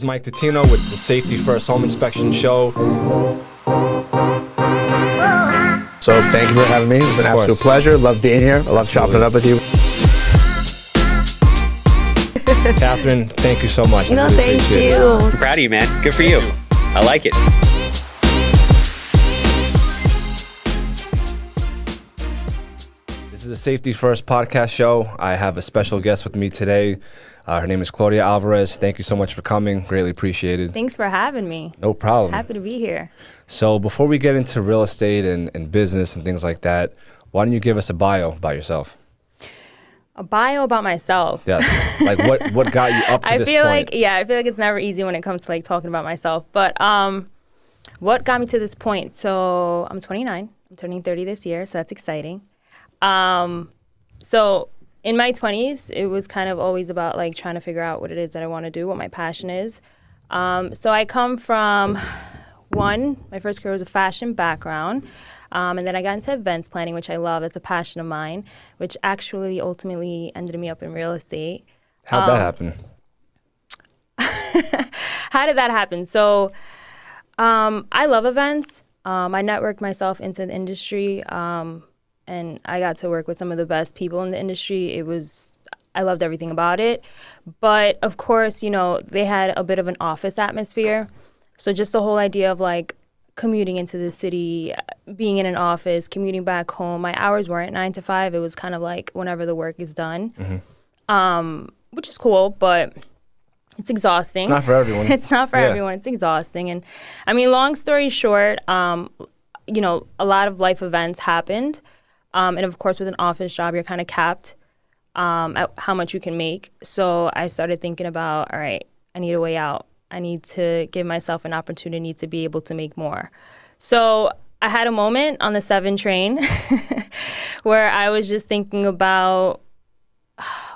It's Mike Titino with the Safety First Home Inspection Show. So thank you for having me. It was an absolute pleasure. Love being here. I love chopping it up with you. Catherine, thank you so much. No, thank you. I'm proud of you, man. Good for you. I like it. This is the Safety First podcast show. I have a special guest with me today. Her name is Claudia Alvarez. Thank you so much for coming. Greatly appreciated. Thanks for having me. No problem. Happy to be here. So before we get into real estate and business and things like that, why don't you give us a bio about yourself? A bio about myself. Yeah. Like what got you up to this point? I feel like it's never easy when it comes to like talking about myself. But what got me to this point? So I'm 29. I'm turning 30 this year, so that's exciting. So in my 20s, it was kind of always about like trying to figure out what it is that I want to do, what my passion is. So I come from my first career was a fashion background. And then I got into events planning, which I love. It's a passion of mine, which actually ultimately ended me up in real estate. How'd that happen? How did that happen? So I love events. I networked myself into the industry, and I got to work with some of the best people in the industry. I loved everything about it. But of course, they had a bit of an office atmosphere. So just the whole idea of like commuting into the city, being in an office, commuting back home. My hours weren't 9 to 5. It was kind of like whenever the work is done, which is cool, but it's exhausting. It's not for everyone. It's not for everyone. It's exhausting. And I mean, long story short, a lot of life events happened. And of course, with an office job, you're kind of capped at how much you can make. So I started thinking about, all right, I need a way out. I need to give myself an opportunity to be able to make more. So I had a moment on the 7 train where I was just thinking about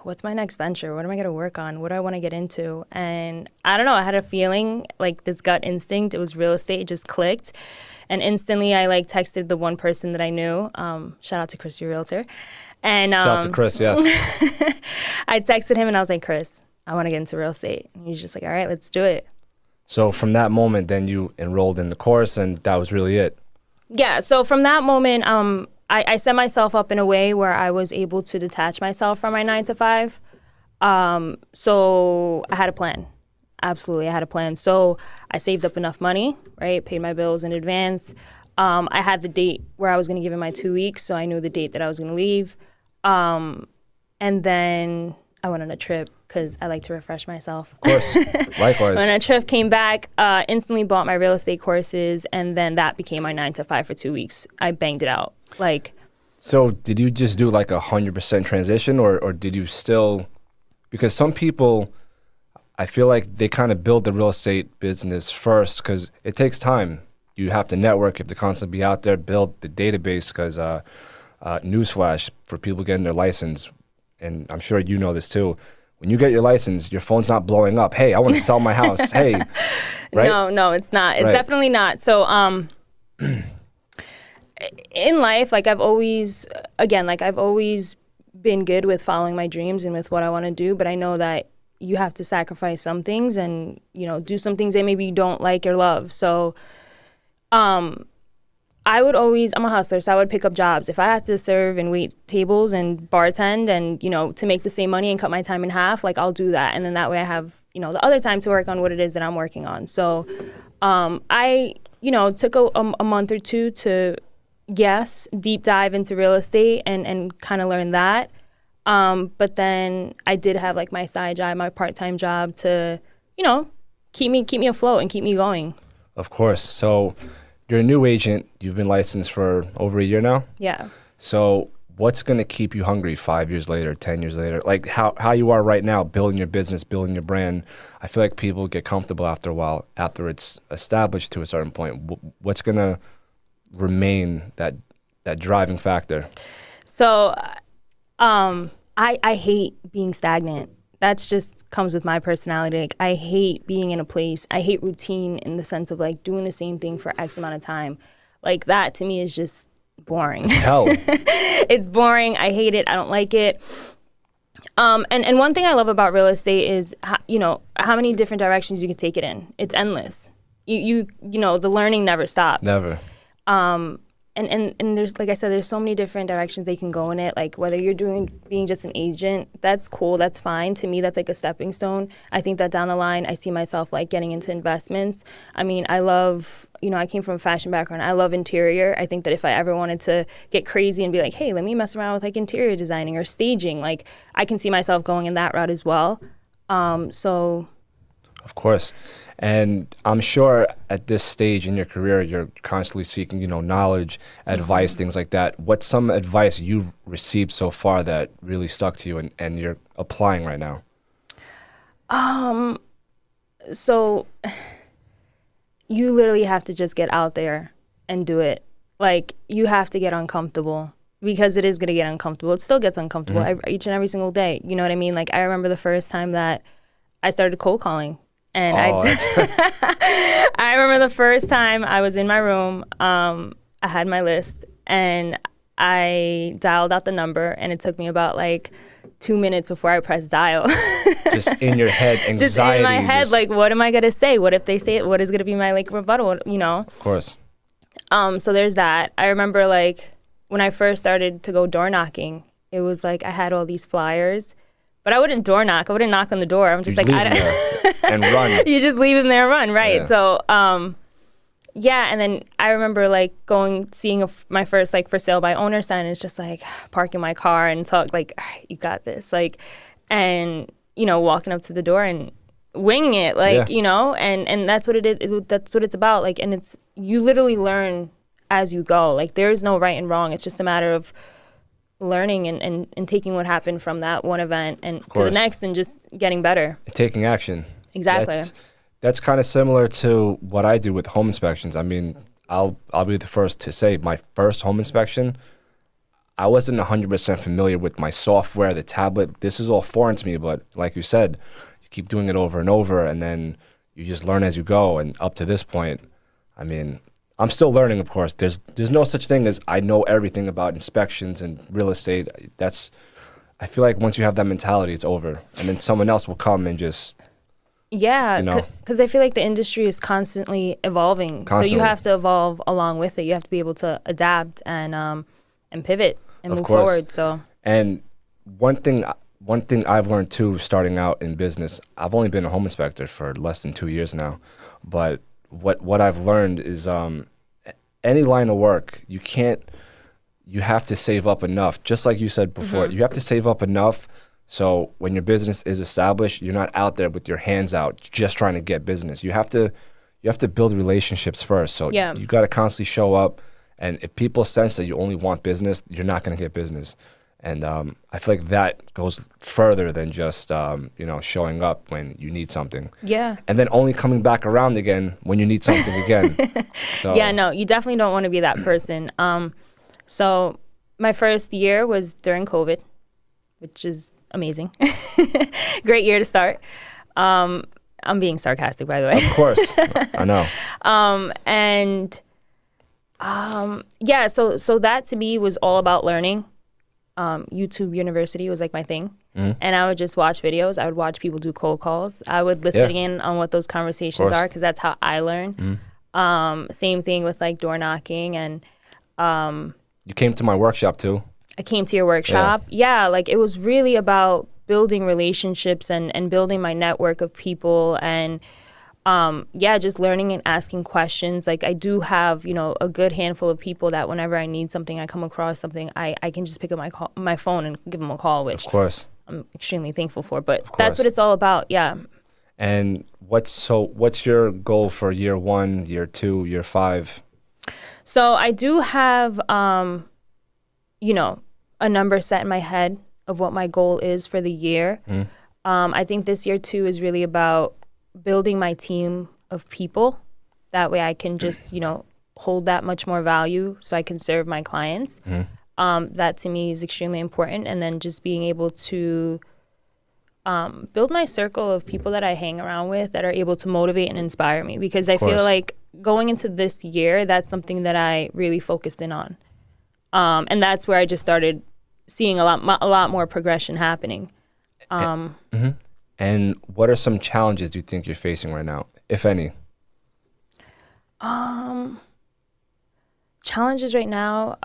what's my next venture? What am I going to work on? What do I want to get into? And I don't know. I had a feeling, like this gut instinct. It was real estate. It just clicked. And instantly I like texted the one person that I knew. Shout out to Chris, your realtor. And shout out to Chris, yes. I texted him and I was like, Chris, I want to get into real estate. And he's just like, all right, let's do it. So from that moment, then you enrolled in the course and that was really it. Yeah. So from that moment, I set myself up in a way where I was able to detach myself from my 9 to 5. So I had a plan. Absolutely. I had a plan. So I saved up enough money, right? Paid my bills in advance. I had the date where I was going to give him my 2 weeks. So I knew the date that I was going to leave. And then I went on a trip because I like to refresh myself. Of course. Likewise. When a trip came back, instantly bought my real estate courses, and then that became my 9 to 5 for 2 weeks. I banged it out. So did you just do like 100% transition or did you still, because some people, I feel like they kind of build the real estate business first because it takes time. You have to network, you have to constantly be out there, build the database because newsflash for people getting their license, and I'm sure you know this too, when you get your license, your phone's not blowing up. Hey, I want to sell my house. Hey, right? No, it's not. It's definitely not. So in life, I've always been good with following my dreams and with what I want to do, but I know that you have to sacrifice some things and, do some things that maybe you don't like or love. So I'm a hustler, so I would pick up jobs. If I had to serve and wait tables and bartend and, to make the same money and cut my time in half, I'll do that. And then that way I have, the other time to work on what it is that I'm working on. So I took a month or two to, deep dive into real estate and kind of learn that. But then I did have my side job, my part-time job to, keep me afloat and keep me going. Of course. So you're a new agent. You've been licensed for over a year now? Yeah. So what's going to keep you hungry 5 years later, 10 years later? Like how you are right now, building your business, building your brand. I feel like people get comfortable after a while, after it's established to a certain point. What's going to remain that driving factor? So I hate being stagnant. That's just comes with my personality. I hate being in a place. I hate routine in the sense of doing the same thing for X amount of time. That to me is just boring. Hell. It's boring. I hate it. I don't like it. And one thing I love about real estate is, how many different directions you can take it in. It's endless. You know, the learning never stops. Never. And there's, like I said, there's so many different directions they can go in it. Like whether you're being just an agent, that's cool, that's fine. To me, that's like a stepping stone. I think that down the line, I see myself like getting into investments. I mean, I love, I came from a fashion background. I love interior. I think that if I ever wanted to get crazy and be like, hey, let me mess around with like interior designing or staging, like I can see myself going in that route as well. So. Of course. And I'm sure at this stage in your career, you're constantly seeking, knowledge, advice, things like that. What's some advice you've received so far that really stuck to you and you're applying right now? So you literally have to just get out there and do it. Like, you have to get uncomfortable because it is going to get uncomfortable. It still gets uncomfortable each and every single day. You know what I mean? Like, I remember the first time that I started cold calling. And I remember the first time I was in my room, I had my list, and I dialed out the number, and it took me about like 2 minutes before I pressed dial. Just in your head, anxiety. Just in my head, like, what am I going to say? What if they say it? What is going to be my like rebuttal, Of course. So there's that. I remember like when I first started to go door knocking, it was like I had all these flyers. But I wouldn't door knock. I wouldn't knock on the door. I'm just like, I don't. And run. You just leave them there and run, right? Yeah. So, and then I remember like seeing my first like for sale by owner sign. And it's just like parking my car and talk like, all right, you got this, like, and walking up to the door and winging it, like, and that's what it is. That's what it's about, like, and it's you literally learn as you go. Like, there is no right and wrong. It's just a matter of learning and taking what happened from that one event and to the next and just getting better. Taking action. Exactly. That's kind of similar to what I do with home inspections. I mean, I'll be the first to say my first home inspection, I wasn't 100% familiar with my software, the tablet. This is all foreign to me, but like you said, you keep doing it over and over, and then you just learn as you go. And up to this point, I mean, I'm still learning, of course. There's no such thing as I know everything about inspections and real estate. I feel like once you have that mentality, it's over. And then someone else will come and just... Yeah, because I feel like the industry is constantly evolving. So you have to evolve along with it. You have to be able to adapt and pivot and move forward. So. And one thing I've learned too, starting out in business, I've only been a home inspector for less than 2 years now, but what I've learned is any line of work, you have to save up enough. Just like you said before, you have to save up enough so when your business is established, you're not out there with your hands out just trying to get business. You have to build relationships first. So you got to constantly show up, and if people sense that you only want business, you're not going to get business. And I feel like that goes further than just showing up when you need something. Yeah. And then only coming back around again when you need something again. So. Yeah, no, you definitely don't want to be that person. So my first year was during COVID, which is amazing. Great year to start. I'm being sarcastic, by the way. Of course. I know. So that to me was all about learning. YouTube University was like my thing. And I would just watch videos. I would watch people do cold calls. I would listen in on what those conversations are because that's how I learn. Same thing with like door knocking. And you came to my workshop too. I came to your workshop. Yeah, like it was really about building relationships and building my network of people and just learning and asking questions. Like I do have, a good handful of people that whenever I need something, I come across something, I can just pick up my phone and give them a call, which of course I'm extremely thankful for. But that's what it's all about. Yeah. And what's your goal for year 1, year 2, year 5? So I do have, a number set in my head of what my goal is for the year. I think this year too is really about building my team of people. That way I can just, hold that much more value so I can serve my clients. That to me is extremely important. And then just being able to build my circle of people that I hang around with that are able to motivate and inspire me. Because I feel like going into this year, that's something that I really focused in on. And that's where I just started seeing a lot more progression happening. And what are some challenges you think you're facing right now, if any? Challenges right now.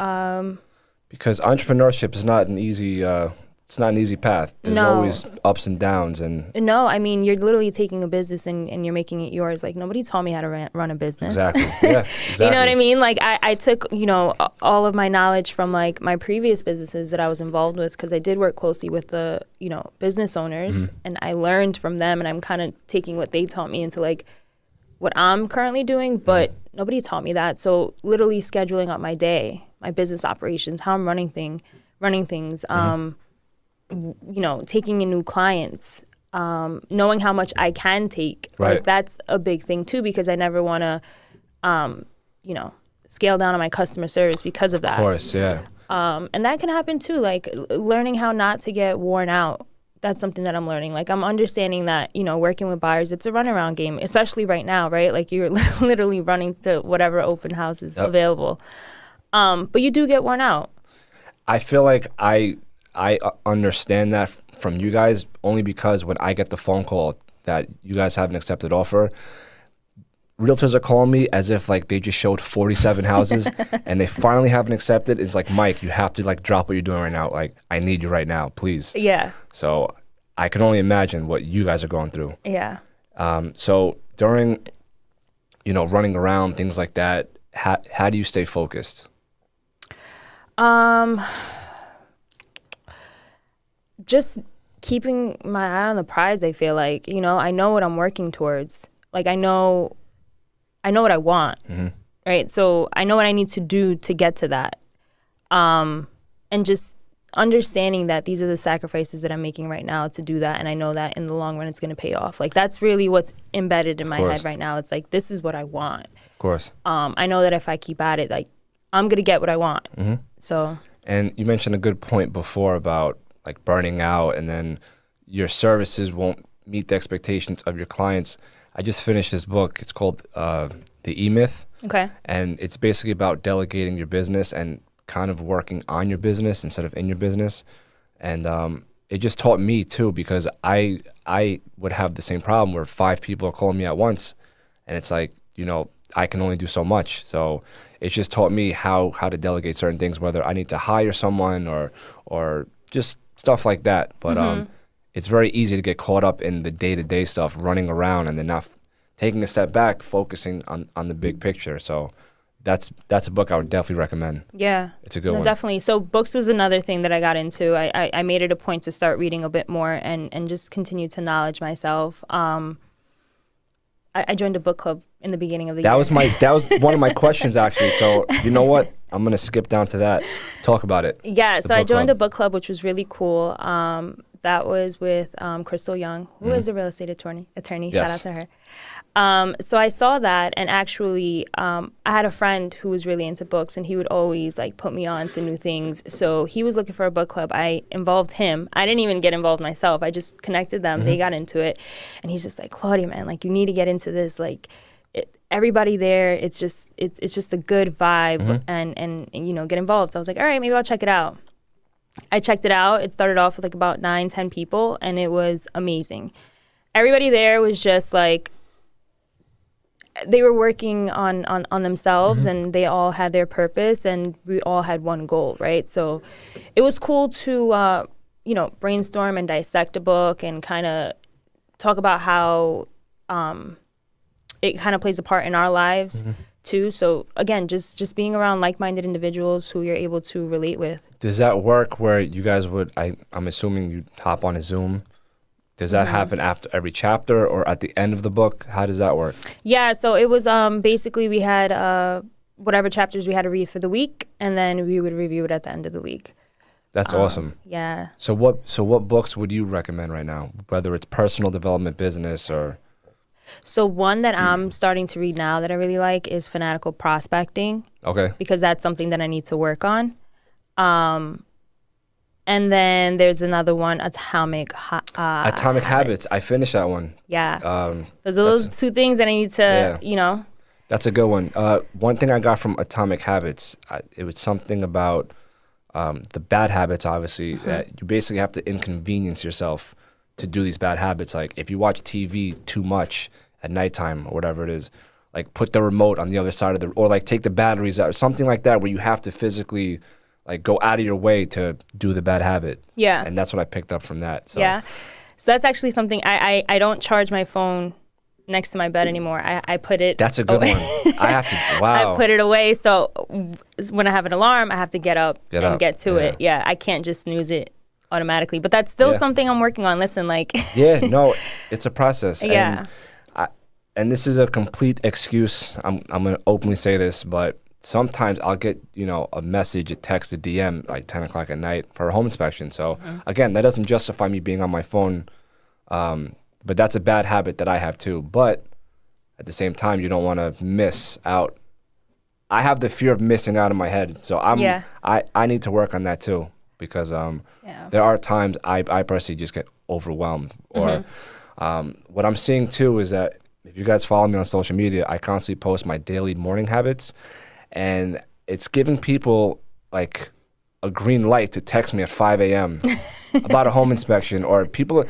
Because entrepreneurship is not an easy. It's not an easy path. There's No. always ups and downs, and No, I mean, you're literally taking a business and you're making it yours. Like, nobody taught me how to run a business. exactly. Yeah, exactly. You know what I mean? Like, I took, all of my knowledge from, like, my previous businesses that I was involved with, because I did work closely with the, business owners, and I learned from them, and I'm kind of taking what they taught me into, like, what I'm currently doing, but nobody taught me that. So literally scheduling out my day, my business operations, how I'm running things, taking in new clients, knowing how much I can take. Right. Like, that's a big thing too, because I never want to, scale down on my customer service because of that. Of course, yeah. And that can happen too, like learning how not to get worn out. That's something that I'm learning. Like, I'm understanding that, working with buyers, it's a runaround game, especially right now, right? Like, you're literally running to whatever open house is available. But you do get worn out. I feel like I understand that from you guys only because when I get the phone call that you guys have an accepted offer, realtors are calling me as if like they just showed 47 houses and they finally haven't accepted. It's like, Mike, you have to like drop what you're doing right now. Like, I need you right now, please. Yeah. So I can only imagine what you guys are going through. Yeah. So during, running around, things like that, how do you stay focused? Just keeping my eye on the prize, I feel like. I know what I'm working towards. Like, I know what I want, right? So I know what I need to do to get to that. And just understanding that these are the sacrifices that I'm making right now to do that. And I know that in the long run, it's going to pay off. Like, that's really what's embedded in my head right now. It's like, this is what I want. Of course. I know that if I keep at it, like, I'm going to get what I want. So. And you mentioned a good point before about like burning out and then your services won't meet the expectations of your clients. I just finished this book. It's called The E-Myth. Okay. And it's basically about delegating your business and kind of working on your business instead of in your business. And it just taught me too, because I would have the same problem where 5 people are calling me at once. And it's like, I can only do so much. So it just taught me how to delegate certain things, whether I need to hire someone or just stuff like that. But it's very easy to get caught up in the day-to-day stuff, running around, and then not taking a step back, focusing on the big picture. So that's a book I would definitely recommend. Yeah. It's a good one. Definitely. So books was another thing that I got into. I made it a point to start reading a bit more and just continue to knowledge myself. I joined a book club in the beginning of the year. That was one of my questions, actually. So you know what? I'm going to skip down to that. Talk about it. Yeah, so I joined a book club, which was really cool. That was with Crystal Young, who is a real estate attorney. Yes. Shout out to her. So I saw that, and actually I had a friend who was really into books, and he would always like put me on to new things. So he was looking for a book club. I involved him. I didn't even get involved myself. I just connected them. They got into it. And he's just like, Claudia, man, like, you need to get into this. Like, everybody there, it's just a good vibe, and get involved. So I was like, all right, maybe I'll check it out. I checked it out. It started off with like about 9-10 people, and it was amazing. Everybody there was just like, they were working on themselves, and they all had their purpose, and we all had one goal, right? So it was cool to brainstorm and dissect a book and kind of talk about how it kind of plays a part in our lives too. So again, just being around like-minded individuals who you're able to relate with. Does that work where you guys would, I'm assuming you hop on a Zoom? Does that happen after every chapter or at the end of the book? How does that work? Yeah, so it was basically we had whatever chapters we had to read for the week, and then we would review it at the end of the week. That's awesome. Yeah. So what books would you recommend right now, whether it's personal development, business, or? So one that I'm starting to read now that I really like is Fanatical Prospecting. Okay. Because that's something that I need to work on. And then there's another one, Atomic Habits. I finished that one. Yeah. Those are those 2 things that I need to, That's a good one. One thing I got from Atomic Habits, it was something about the bad habits, obviously, that you basically have to inconvenience yourself to do these bad habits. Like if you watch TV too much at nighttime or whatever it is, like put the remote on the other side of the, or like take the batteries out or something like that, where you have to physically like go out of your way to do the bad habit. Yeah. And that's what I picked up from that. So. Yeah. So that's actually something I don't charge my phone next to my bed anymore. I put it. That's a good one. I have to. Wow. I put it away. So when I have an alarm, I have to get up and get to it. Yeah. I can't just snooze it automatically. But that's still something I'm working on. Listen, like. Yeah. No, it's a process. Yeah. And this is a complete excuse. I'm gonna openly say this, but sometimes I'll get a message, a text, a DM like 10 o'clock at night for a home inspection. So again, that doesn't justify me being on my phone. But that's a bad habit that I have too. But at the same time, you don't want to miss out. I have the fear of missing out in my head. So I need to work on that too, because there are times I personally just get overwhelmed. Or what I'm seeing too is that if you guys follow me on social media, I constantly post my daily morning habits, and it's giving people like a green light to text me at 5 a.m. about a home inspection. Or people,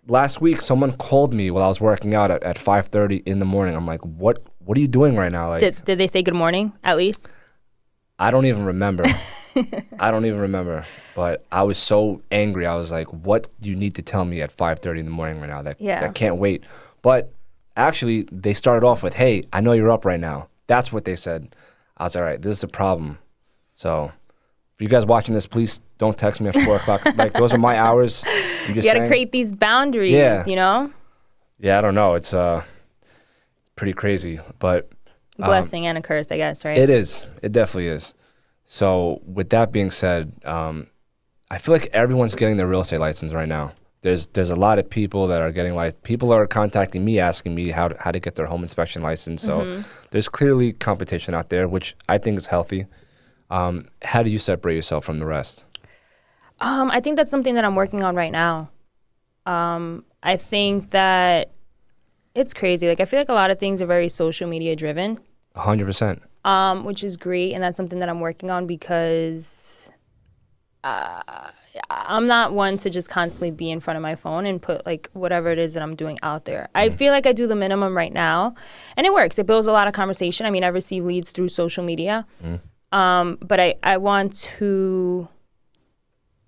last week, someone called me while I was working out at 5:30 in the morning. I'm like, what are you doing right now? Like, did they say good morning at least? I don't even remember. I don't even remember. But I was so angry. I was like, what do you need to tell me at 5:30 in the morning right now? That can't wait. But actually, they started off with, hey, I know you're up right now. That's what they said. I was all right, this is a problem. So if you guys watching this, please don't text me at 4 o'clock. Like, those are my hours. You got to create these boundaries, you know? Yeah, I don't know. It's pretty crazy. But blessing and a curse, I guess, right? It is. It definitely is. So with that being said, I feel like everyone's getting their real estate license right now. There's a lot of people that are getting licensed. People are contacting me, asking me how to get their home inspection license. So there's clearly competition out there, which I think is healthy. How do you separate yourself from the rest? I think that's something that I'm working on right now. I think that it's crazy. Like, I feel like a lot of things are very social media driven. 100%. Which is great, and that's something that I'm working on because I'm not one to just constantly be in front of my phone and put like whatever it is that I'm doing out there. I feel like I do the minimum right now, and it works. It builds a lot of conversation. I mean, I receive leads through social media, but I want to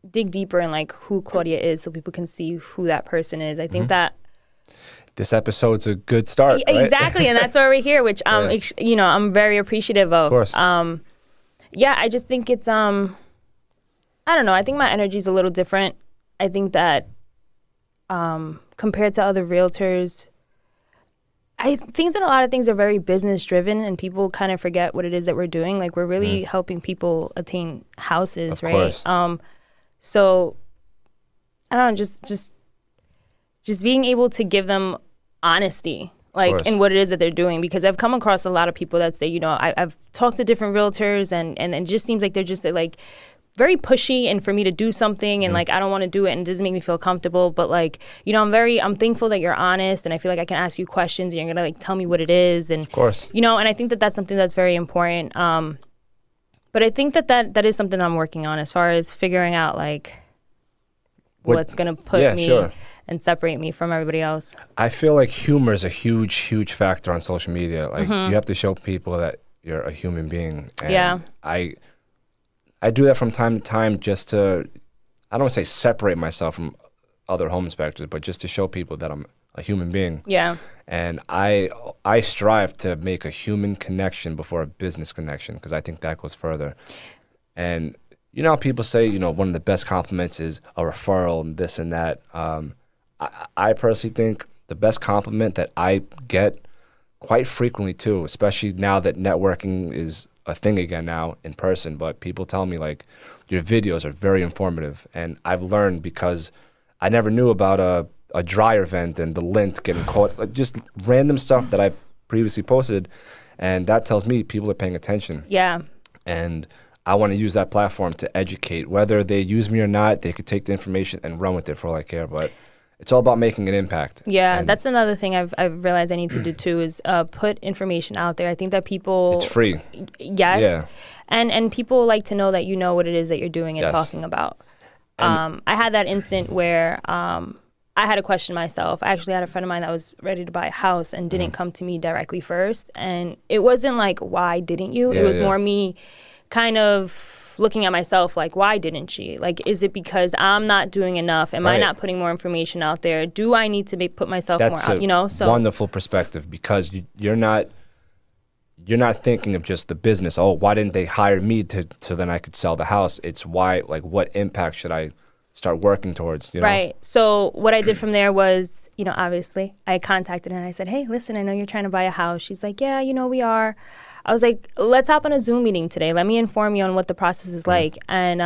dig deeper in like who Claudia is, so people can see who that person is. I think that this episode's a good start. Right? Exactly, and that's why we're here, which I'm very appreciative of. Of course. I just think it's I don't know. I think my energy is a little different. I think that compared to other realtors, I think that a lot of things are very business driven, and people kind of forget what it is that we're doing. Like, we're really helping people attain houses, right? Course. So I don't know, just being able to give them honesty, like in what it is that they're doing, because I've come across a lot of people that say, I've talked to different realtors, and it just seems like they're just like very pushy, and for me to do something, and like I don't want to do it, and it doesn't make me feel comfortable. But like, I'm thankful that you're honest, and I feel like I can ask you questions, and you're gonna like tell me what it is, and of course, and I think that that's something that's very important. But I think that is something I'm working on, as far as figuring out like what's gonna put me and separate me from everybody else. I feel like humor is a huge factor on social media. Like, you have to show people that you're a human being. And I do that from time to time, just to, I don't want to say separate myself from other home inspectors, but just to show people that I'm a human being. Yeah. And I strive to make a human connection before a business connection, because I think that goes further. And how people say, one of the best compliments is a referral and this and that. I personally think the best compliment that I get quite frequently too, especially now that networking is a thing again now in person, but people tell me like, your videos are very informative. And I've learned, because I never knew about a dryer vent and the lint getting caught, like just random stuff that I previously posted, and that tells me people are paying attention. Yeah. And I want to use that platform to educate. Whether they use me or not, they could take the information and run with it for all I care. But it's all about making an impact. Yeah, and that's another thing I've realized I need to do too, is put information out there. I think that people... It's free. Yes. Yeah. And people like to know that you know what it is that you're doing and talking about. I had that instant where I I had to question myself. I actually had a friend of mine that was ready to buy a house and didn't come to me directly first. And it wasn't like, why didn't you? It was more me kind of looking at myself like, why didn't she? Like, is it because I'm not doing enough? Am I not putting more information out there? Do I need to put myself more out? You know, so wonderful perspective, because you're not thinking of just the business. Oh, why didn't they hire me so then I could sell the house? It's why, like, what impact should I start working towards, you know? Right. So what I did from there was, you know, obviously I contacted her and I said, hey, listen, I know you're trying to buy a house. She's like, yeah, you know, we are. I was like, let's hop on a Zoom meeting today. Let me inform you on what the process is like. And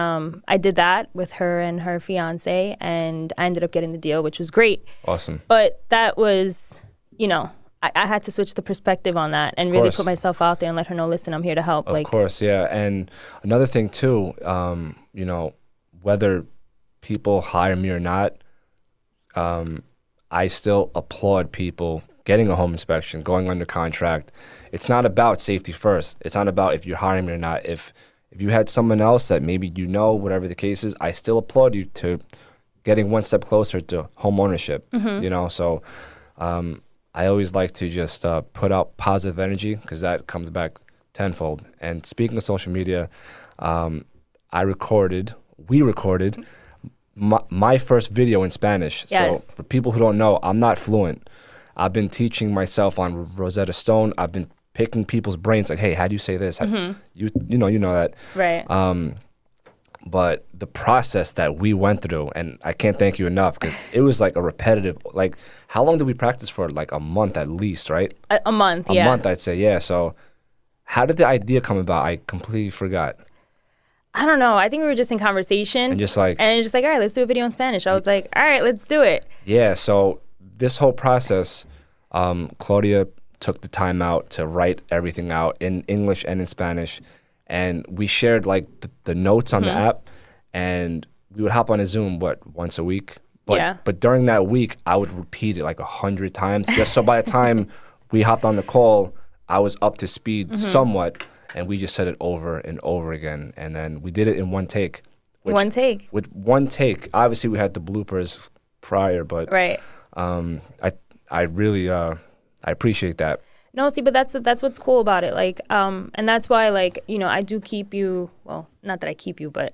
I did that with her and her fiance, and I ended up getting the deal, which was great. Awesome. But that was, you know, I had to switch the perspective on that and really put myself out there and let her know, listen, I'm here to help. Of course, yeah. And another thing too, you know, whether people hire me or not, I still applaud people getting a home inspection, going under contract. It's not about safety first. It's not about if you're hiring me or not. If you had someone else that maybe you know, whatever the case is, I still applaud you to getting one step closer to home ownership, you know? So I always like to just put out positive energy, because that comes back tenfold. And speaking of social media, we recorded my first video in Spanish. Yes. So for people who don't know, I'm not fluent. I've been teaching myself on Rosetta Stone. I've been picking people's brains, like, hey, how do you say this? You know that. Right. But the process that we went through, and I can't thank you enough, because it was like a repetitive, like, how long did we practice for? Like a month at least, right? A month, A month, I'd say, yeah. So how did the idea come about? I completely forgot. I don't know. I think we were just in conversation. And just like, all right, let's do a video in Spanish. I was like, all right, let's do it. Yeah, so this whole process, Claudia took the time out to write everything out in English and in Spanish. And we shared like the notes on the app, and we would hop on a Zoom, once a week? But during that week, I would repeat it like 100 times, just so by the time we hopped on the call, I was up to speed somewhat, and we just said it over and over again. And then we did it in one take. With one take. Obviously, we had the bloopers prior, but I really I appreciate that. No, see, but that's what's cool about it. Like, and that's why, like, you know, I do keep you, well, not that I keep you, but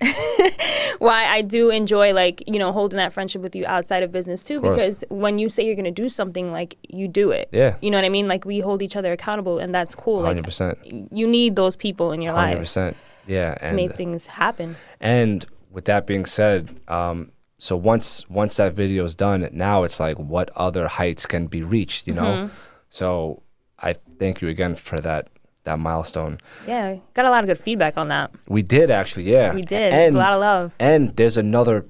why I do enjoy, like, you know, holding that friendship with you outside of business too, because when you say you're going to do something, like, you do it. Yeah. You know what I mean? Like, we hold each other accountable, and that's cool. 100%. Like, you need those people in your 100%. life. 100%. Yeah. To make things happen. And with that being said, so once that video is done, now it's like, what other heights can be reached, you know? So I thank you again for that milestone. Yeah, got a lot of good feedback on that. We did, actually, yeah. We did. There's a lot of love. And there's another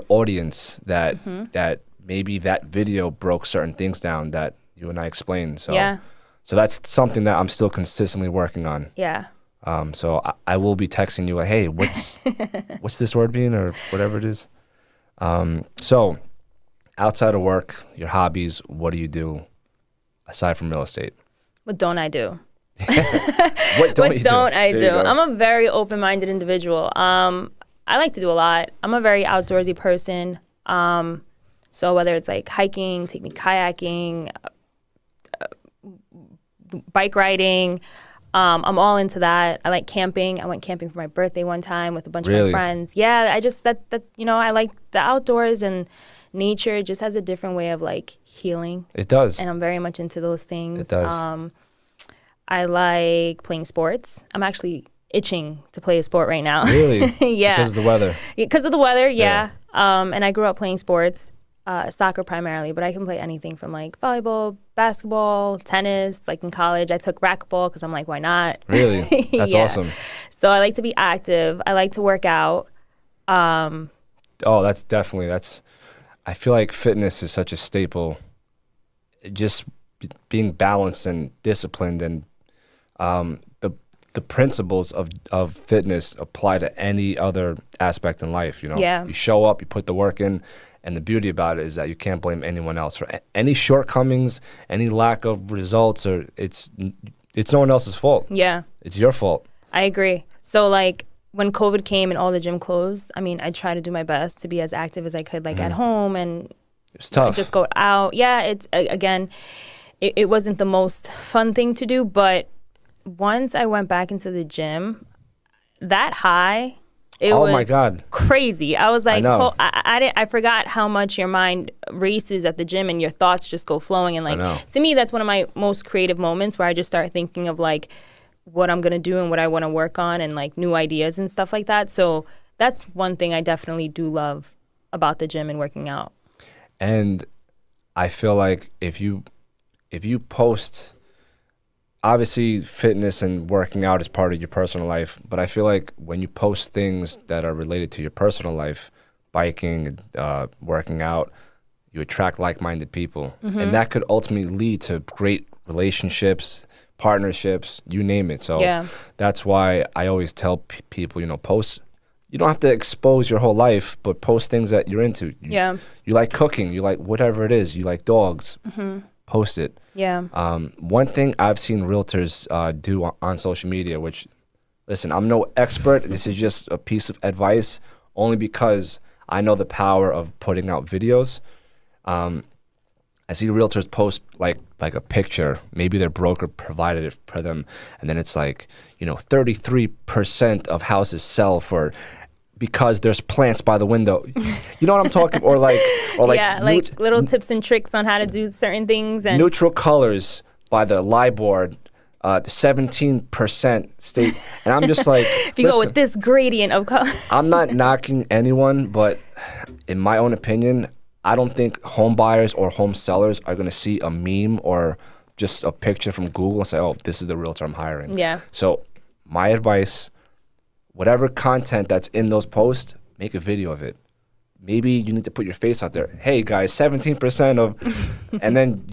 audience that that maybe that video broke certain things down that you and I explained. So so that's something that I'm still consistently working on. Yeah. So I will be texting you like, hey, what's this word mean, or whatever it is. So outside of work, your hobbies, what do you do aside from real estate? What don't I do? What don't I do? I'm a very open-minded individual. I like to do a lot. I'm a very outdoorsy person. So whether it's like hiking, take me kayaking, bike riding, I'm all into that. I like camping. I went camping for my birthday one time with a bunch of my friends. Yeah, I just that you know, I like the outdoors, and nature just has a different way of like healing. It does. And I'm very much into those things. It does. I like playing sports. I'm actually itching to play a sport right now. Really? Yeah. Because of the weather? Because of the weather, yeah. And I grew up playing sports, soccer primarily, but I can play anything from like volleyball, basketball, tennis. Like in college, I took racquetball because I'm like, why not? Really? That's awesome. So I like to be active. I like to work out. Oh, that's definitely, I feel like fitness is such a staple. Just being balanced and disciplined, and the principles of fitness apply to any other aspect in life, you know? Yeah. You show up, you put the work in, and the beauty about it is that you can't blame anyone else for any shortcomings, any lack of results, or it's no one else's fault. Yeah. It's your fault. I agree. So like when COVID came and all the gym closed, I mean, I tried to do my best to be as active as I could, like at home and, It's tough. Just go out. Yeah, it's again, it wasn't the most fun thing to do, but once I went back into the gym, that high, it was my God. crazy. I was like, know. I forgot how much your mind races at the gym and your thoughts just go flowing. And like, know. to me, that's one of my most creative moments where I just start thinking of like what I'm going to do and what I want to work on and like new ideas and stuff like that. So that's one thing I definitely do love about the gym and working out. And I feel like if you post, obviously fitness and working out is part of your personal life, but I feel like when you post things that are related to your personal life, biking, working out, you attract like-minded people. And that could ultimately lead to great relationships, partnerships, you name it. So that's why I always tell people, post. You don't have to expose your whole life, but post things that you're into. You like cooking, you like whatever it is, you like dogs, post it. Yeah. One thing I've seen realtors do on social media, which, listen, I'm no expert. This is just a piece of advice, only because I know the power of putting out videos. I see realtors post like a picture. Maybe their broker provided it for them, and then it's like, 33% of houses sell for because there's plants by the window. You know what I'm talking? Or like yeah, like little tips and tricks on how to do certain things. And neutral colors by the lie board, 17% state. And I'm just like, if you go with this gradient of color. I'm not knocking anyone, but in my own opinion, I don't think home buyers or home sellers are going to see a meme or just a picture from Google and say, oh, this is the realtor I'm hiring. Yeah. So my advice, whatever content that's in those posts, make a video of it. Maybe you need to put your face out there. Hey guys, 17% of, and then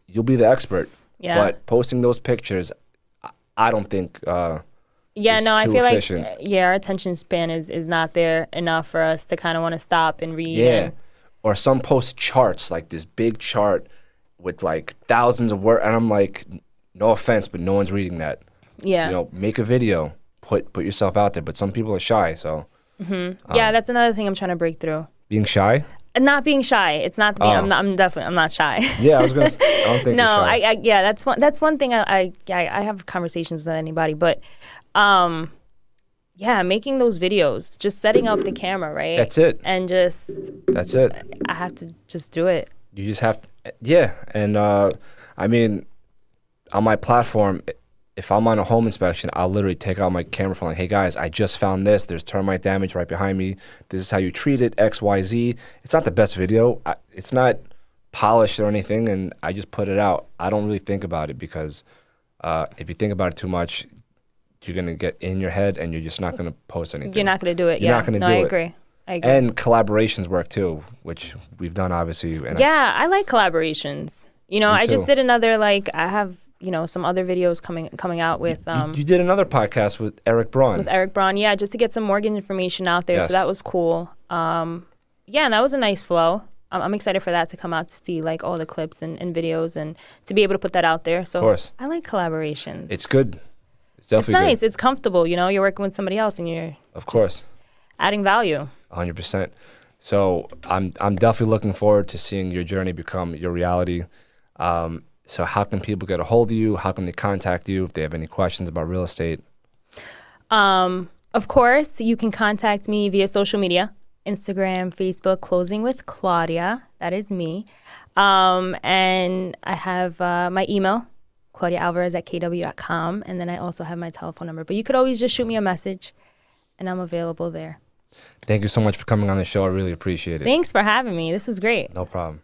you'll be the expert. Yeah. But posting those pictures, I don't think. I feel efficient. like our attention span is not there enough for us to kind of want to stop and read. Yeah. Or some post charts, like this big chart with like thousands of words, and I'm like, no offense, but no one's reading that. Yeah. Make a video, put yourself out there. But some people are shy, so. Yeah, that's another thing I'm trying to break through. Being shy? Not being shy. It's not being. I'm not shy. Yeah, I was gonna. I don't think. No, you're shy. that's one thing I have conversations with anybody, but making those videos, just setting up the camera, right? That's it. And that's it. I have to just do it. You just have to, yeah. And I mean, on my platform, if I'm on a home inspection, I'll literally take out my camera phone, like, hey guys, I just found this. There's termite damage right behind me. This is how you treat it, X, Y, Z. It's not the best video. It's not polished or anything, and I just put it out. I don't really think about it because if you think about it too much, you're going to get in your head and you're just not going to post anything. You're not going to do it. You're not going to do it. I agree. And collaborations work too, which we've done obviously. And I like collaborations. I just did another, I have, some other videos coming out with. You did another podcast with Eric Braun. With Eric Braun, yeah, just to get some mortgage information out there. Yes. So that was cool. And that was a nice flow. I'm excited for that to come out, to see all the clips and videos and to be able to put that out there. So of course. I like collaborations. It's good. It's definitely nice. Good. It's comfortable. You're working with somebody else and you're of course adding value. 100%. So I'm definitely looking forward to seeing your journey become your reality. So how can people get a hold of you? How can they contact you if they have any questions about real estate? Of course, you can contact me via social media, Instagram, Facebook, Closing with Claudia. That is me. And I have my email, claudiaalvarez@kw.com. And then I also have my telephone number. But you could always just shoot me a message, and I'm available there. Thank you so much for coming on the show. I really appreciate it. Thanks for having me. This was great. No problem.